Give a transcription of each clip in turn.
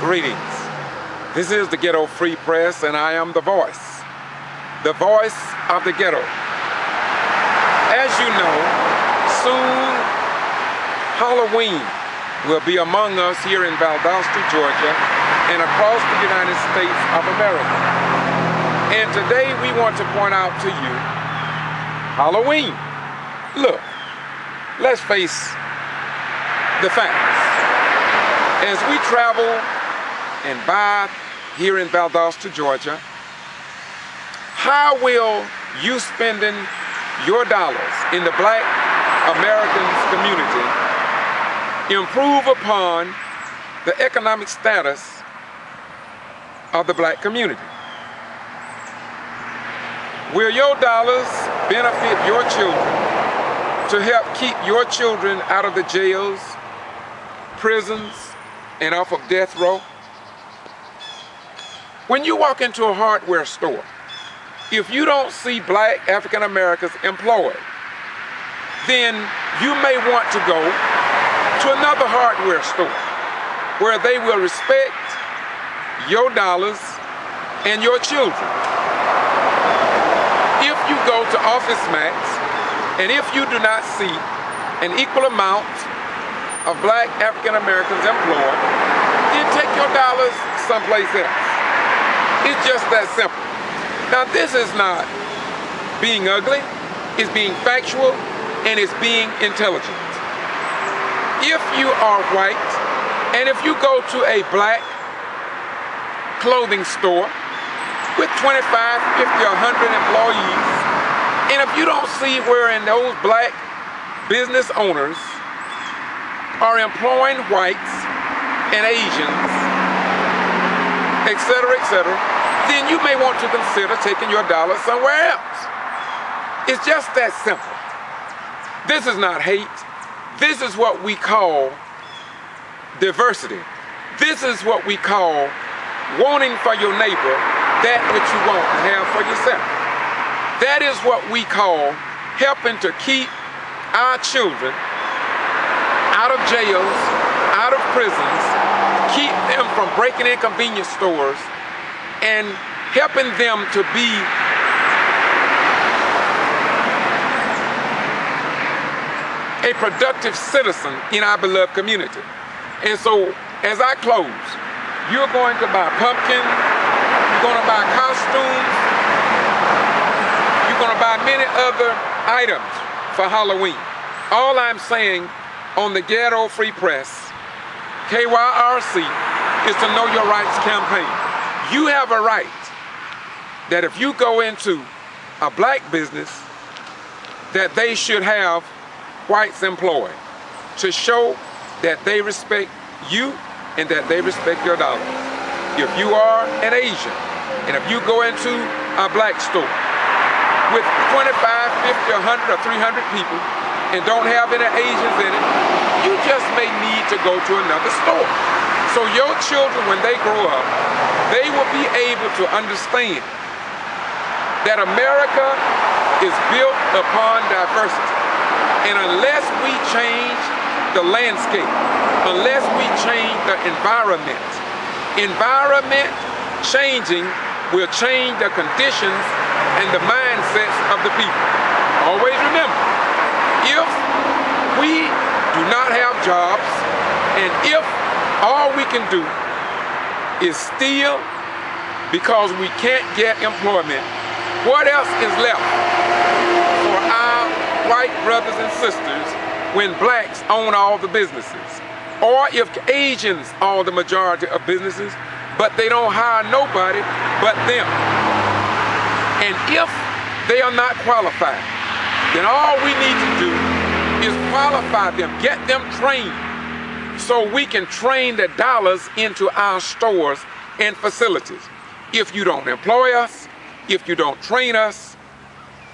Greetings. This is the Ghetto Free Press, and I am the voice of the ghetto. As you know, soon Halloween will be among us here in Valdosta, Georgia, and across the United States of America. And today we want to point out to you Halloween. Look, let's face the facts. As we travel and buy here in Valdosta, Georgia, how will you spending your dollars in the Black Americans community improve upon the economic status of the Black community? Will your dollars benefit your children to help keep your children out of the jails, prisons, and off of death row? When you walk into a hardware store, if you don't see Black African Americans employed, then you may want to go to another hardware store where they will respect your dollars and your children. If you go to Office Max, and if you do not see an equal amount of Black African Americans employed, then take your dollars someplace else. It's just that simple. Now, this is not being ugly, it's being factual, and it's being intelligent. If you are white, and if you go to a Black clothing store with 25, 50, 100 employees, and if you don't see wherein those Black business owners are employing whites and Asians, etc., then you may want to consider taking your dollars somewhere else. It's just that simple. This is not hate. This is what we call diversity. This is what we call wanting for your neighbor that which you want to have for yourself. That is what we call helping to keep our children out of jails, out of prisons, keep them from breaking in convenience stores, and helping them to be a productive citizen in our beloved community. And so, as I close, you're going to buy pumpkins, you're going to buy costumes, you're going to buy many other items for Halloween. All I'm saying on the Ghetto Free Press, KYRC, is to Know Your Rights campaign. You have a right that if you go into a Black business, that they should have whites employed to show that they respect you and that they respect your dollars. If you are an Asian, and if you go into a Black store with 25, 50, 100, or 300 people and don't have any Asians in it, you just may need to go to another store. So your children, when they grow up, they will be able to understand that America is built upon diversity. And unless we change the landscape, unless we change the environment changing will change the conditions and the mindsets of the people. Always remember, if we do not have jobs, and if all we can do is steal because we can't get employment, what else is left for our white brothers and sisters when Blacks own all the businesses? Or if Asians own the majority of businesses, but they don't hire nobody but them. And if they are not qualified, then all we need to do is qualify them, get them trained, so we can train the dollars into our stores and facilities. If you don't employ us, if you don't train us,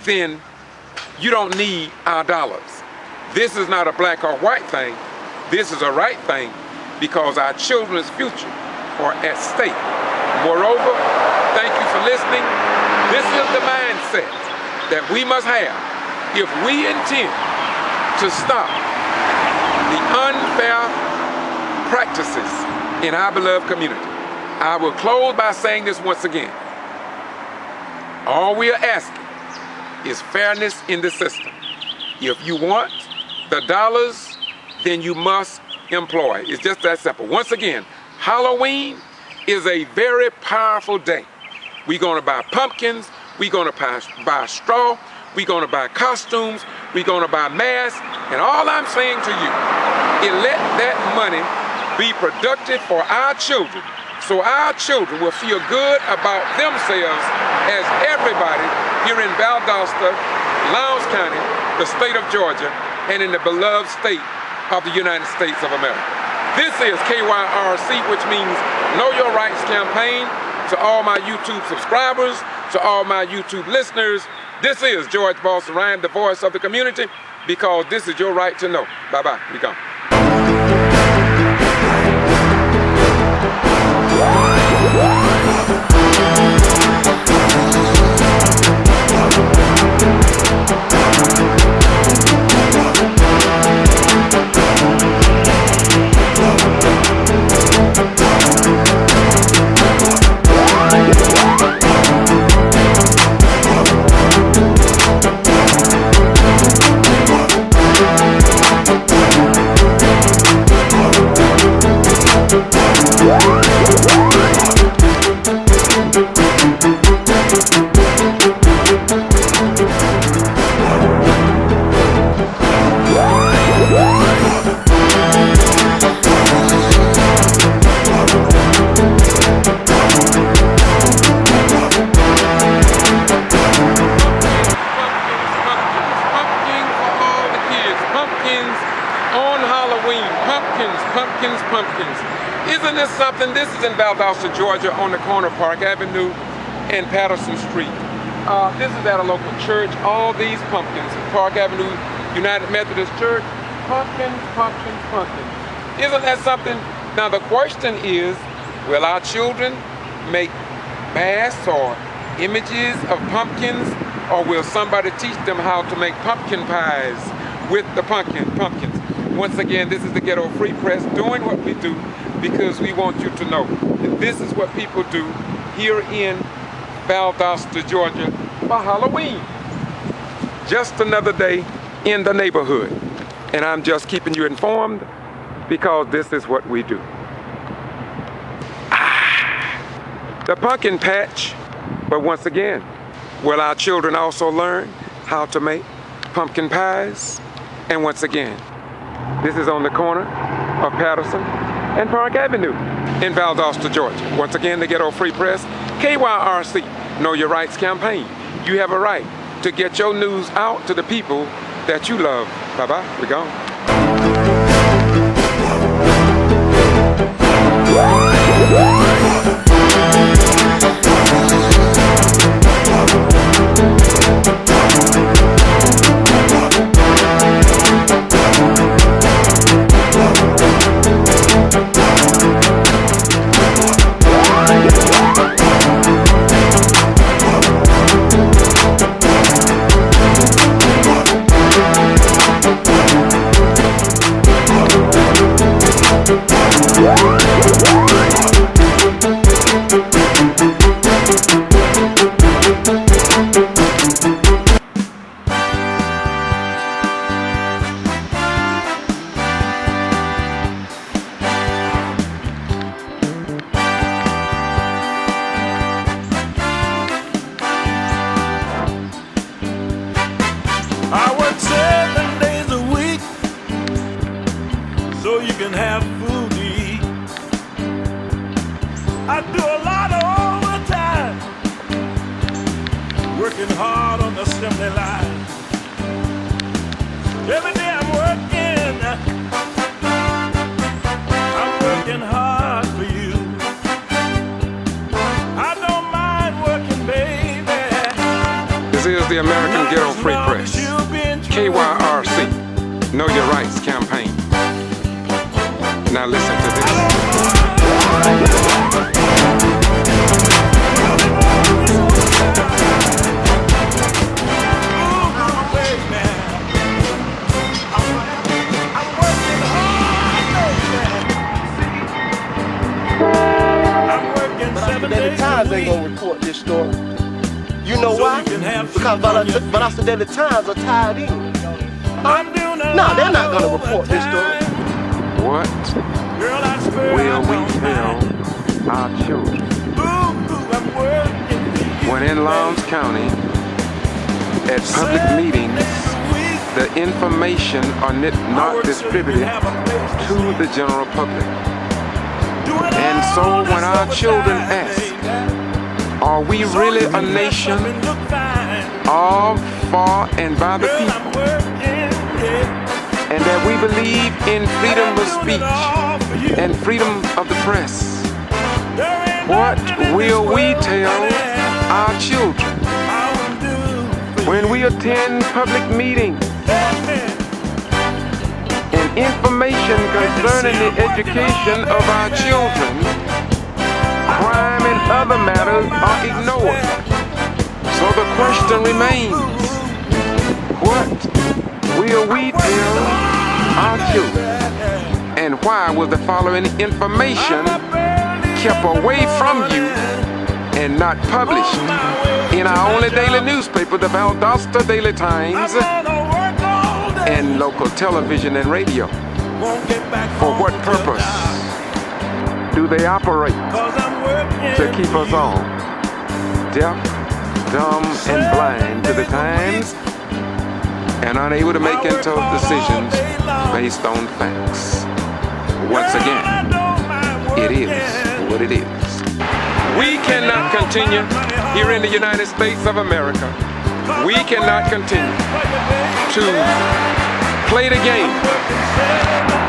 then you don't need our dollars. This is not a Black or white thing. This is a right thing, because our children's future are at stake. Moreover, thank you for listening. This is the mindset that we must have if we intend to stop the unfair practices in our beloved community. I will close by saying this once again. All we are asking is fairness in the system. If you want the dollars, then you must employ. It's just that simple. Once again, Halloween is a very powerful day. We're going to buy pumpkins, we're going to buy straw, we're going to buy costumes, we're going to buy masks, and all I'm saying to you is let that money be productive for our children, so our children will feel good about themselves as everybody here in Valdosta-Lowndes County, the state of Georgia, and in the beloved state of the United States of America. This is KYRC, which means Know Your Rights Campaign. To all my YouTube subscribers, to all my YouTube listeners, this is George Boston Ryan, the voice of the community, because this is your right to know. Bye-bye. We gone. Pumpkins. Isn't this something? This is in Valdosta, Georgia, on the corner of Park Avenue and Patterson Street. This is at a local church. All these pumpkins, Park Avenue United Methodist Church, pumpkins. Isn't that something? Now the question is, will our children make masks or images of pumpkins, or will somebody teach them how to make pumpkin pies with the pumpkins? Once again, this is the Ghetto Free Press doing what we do because we want you to know that this is what people do here in Valdosta, Georgia for Halloween. Just another day in the neighborhood. And I'm just keeping you informed because this is what we do. The pumpkin patch, but once again, will our children also learn how to make pumpkin pies? And once again, this is on the corner of Patterson and Park Avenue in Valdosta, Georgia. Once again, the Ghetto Free Press, KYRC, Know Your Rights Campaign. You have a right to get your news out to the people that you love. Bye-bye, we're gone. so you can have food to eat. I do a lot of overtime, working hard on the assembly line. Every day I'm working hard for you. I don't mind working, baby. This is the American Ghetto Free Press, KYRC, Know Your Rights Campaign. Now listen to this. Valdosta-Lowndes ain't gonna report this story. You know why? Because Valdosta-Lowndes are tied in. Huh? No, they're not gonna report this story. What will we tell our children when in Lowndes County at public meetings the information are not distributed to the general public? And so when our children ask, are we really a nation of, for, and by the people? And that we believe in freedom of speech and freedom of the press. What will we tell our children when we attend public meetings and information concerning the education of our children, crime and other matters are ignored? So the question remains, what will we tell our children? And why was the following information kept away from you and not published in our only daily newspaper, the Valdosta Daily Times, and local television and radio? For what purpose do they operate? To keep us all deaf, dumb, and blind to the times, and unable to make tough decisions based on facts. Once again, it is what it is. We cannot continue here in the United States of America. We cannot continue to play the game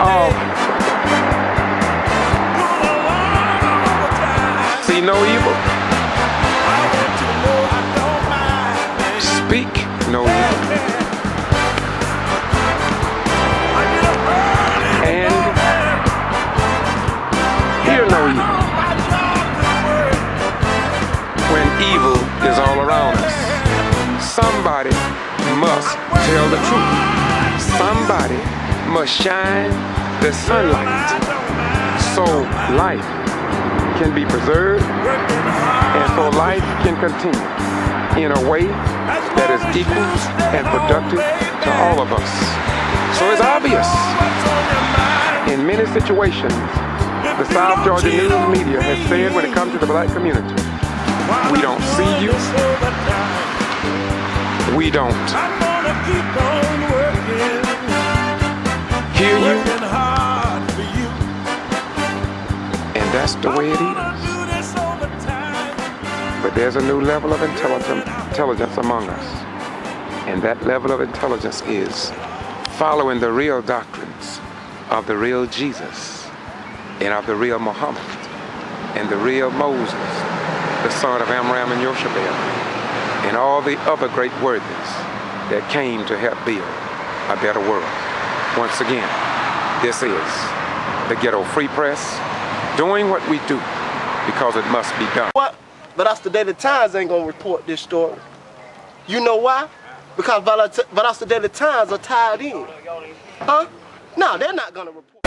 of see no evil, speak no evil, and hear no evil. When evil is all around us, somebody must tell the truth. Somebody must shine the sunlight so life can be preserved and so life can continue in a way that is equal and productive to all of us. So it's obvious in many situations the South Georgia news media has said when it comes to the black community, we don't see you, we don't hear you, and that's the way it is. But there's a new level of intelligence among us, and that level of intelligence is following the real doctrines of the real Jesus and of the real Muhammad and the real Moses, the son of Amram and Yoshabel, and all the other great worthies that came to help build a better world. Once again, this is the Ghetto Free Press, doing what we do because it must be done. What? Valdosta-Lowndes ain't gonna report this story. You know why? Because Valdosta-Lowndes are tied in. Huh? No, they're not gonna report.